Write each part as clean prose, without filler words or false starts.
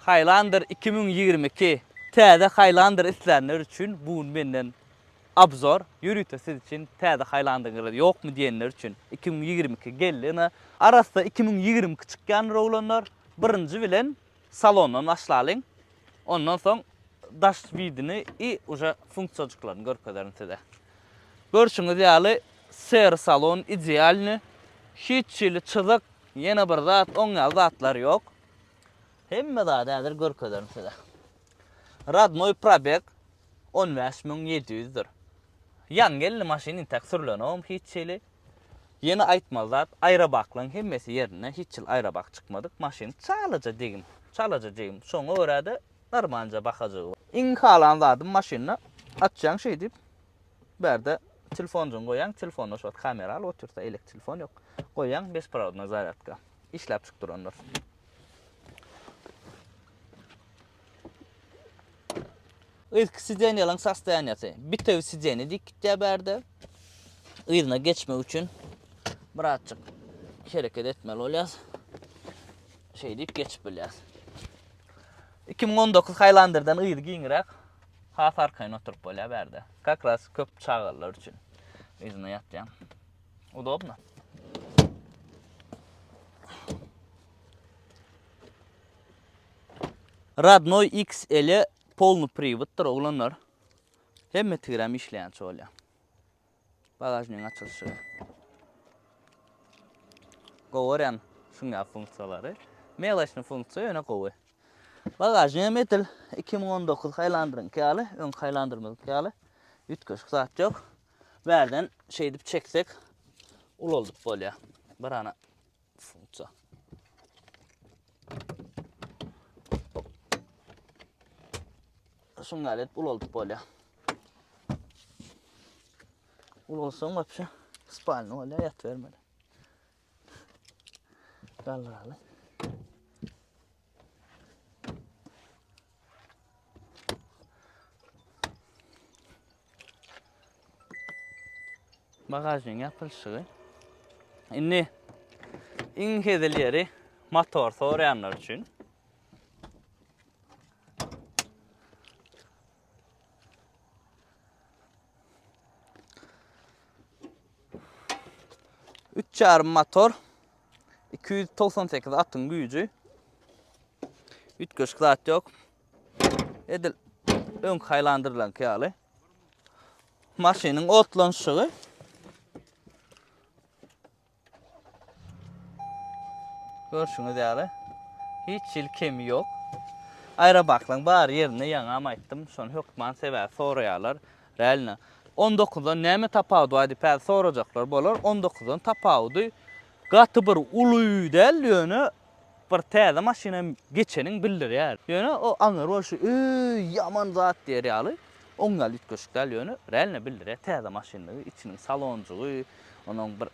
Highlander 2022 täze Highlander isleyenler için bu menden abzor yürütü siz için täze Highlander'ı yok mu diyenler için 2022 geldiğine arasında 2022 çıkan olanlar birinci bilen salondan başlayalım. Ondan sonra daş vidini i uca funksiyonçuklarını görkederim size. Görüşünüz yani ser salon idealini hiç çili çızık yine bir zat on zatlar yok. Hemme daha değerler görkederim size. Radnoy Prabek 15.700'dür. Yan gelli maşinin tek sürülönüm hiç çili. Yeni aytmazlar ayra baklan hemmesi yerine hiç yıl ayra bak çıkmadık. Maşin çalıca degim. Çalıca degim. Sonra öğredi normalca bakacağım. İnkalan zadım maşinine açacağın şey deyip berde telefoncun koyan, telefonla şu kamera al, otursa elek telefon yok. Koyan 5 paradına zaratka. İşlep çıktır onlar. İlk sidyeni yalan sastayaniyatı. Bir tev sidyeni dikte berde. Ilına geçme için birazcık hareket etmeli olyaz. Şey deyip geçip bilyaz. 2019 Highlander'dan ıydı giyinirek has arkayın oturup böyle berde. Kakras köp çağırlar için. İzine yatacağım. Udobno. Radnoy XL polnu privat'tır oğlanlar. Hem tirem işleyen çoğulya. Bagajının açılışı. Kovaran şunga funksiyaları. Meylaşın funksiyonu öne kovu. Bagajın metal 2019 Highlander'ın kâlı, ön Highlander'ın kâlı. 3 köşk saat yok. Verden şey edip çeksek ul olduk böyle. Barana funksiyon. Şunga alet ul olduk böyle. Ul olsun vapşı spalini öyle yat vermeli. Kaldıralı. Bagajın yapılışı. İnni inhedeleri motor sorayanlar için. Üç çarpı motor 298 atın gücü. 3 köşk saat yok. Edil ön Highlander'lan kâlı. Maşinin otlanışı. Görüşünüz yani. Hiç ilkemi yok. Ayra baklan bari yerine yanama ettim. Son hükman sever soruyorlar. Realne. 19'dan neme tapavdu hadi pel soracaklar bolar. 19'dan tapavdu. Gatı bir uluyu del yönü bir teyze maşina geçenin bildir yani. Yönü o anır o şu yaman zat diye yani. Ongal üç köşk del yönü. Realne bildir ya. Teyze maşinliği, içinin saloncuğu, onun bir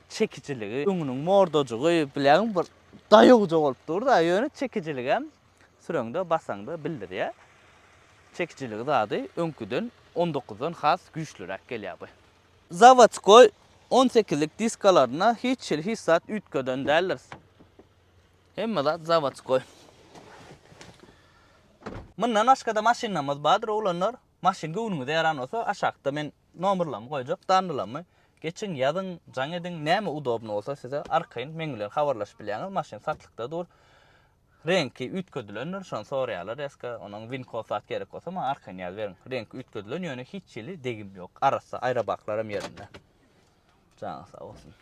çekiciliği, önünün mordocuğu, bilen bir dayıcı olup durdu. Yönü çekiciliği hem süröngde basangda bildir ya. Çekiciliği zadı önküden 19'dan has güçlürek geliyor bu. Zavatskoy 18'lik diskalarına hiç yıl hissat ütköden derler. Hem de Zavatskoy. Bundan aşkada maşinamız badır olanlar. Maşin günümüzde yaran olsa aşağıda men numarlamı koyacak, tanrılamı. Geçin yazın, can edin, neyme udobnu olsa size arkayın menüler havarlaş bilyaniz. Maşin satlıkta dur. Renki ütködülönür, şon soruyalar eski onun win saat gerek olsa ama arkayın yaz verin. Renki ütködülön yönü hiç yili degim yok. Arası ayra baklarım yerinde. Canı sağ olsun.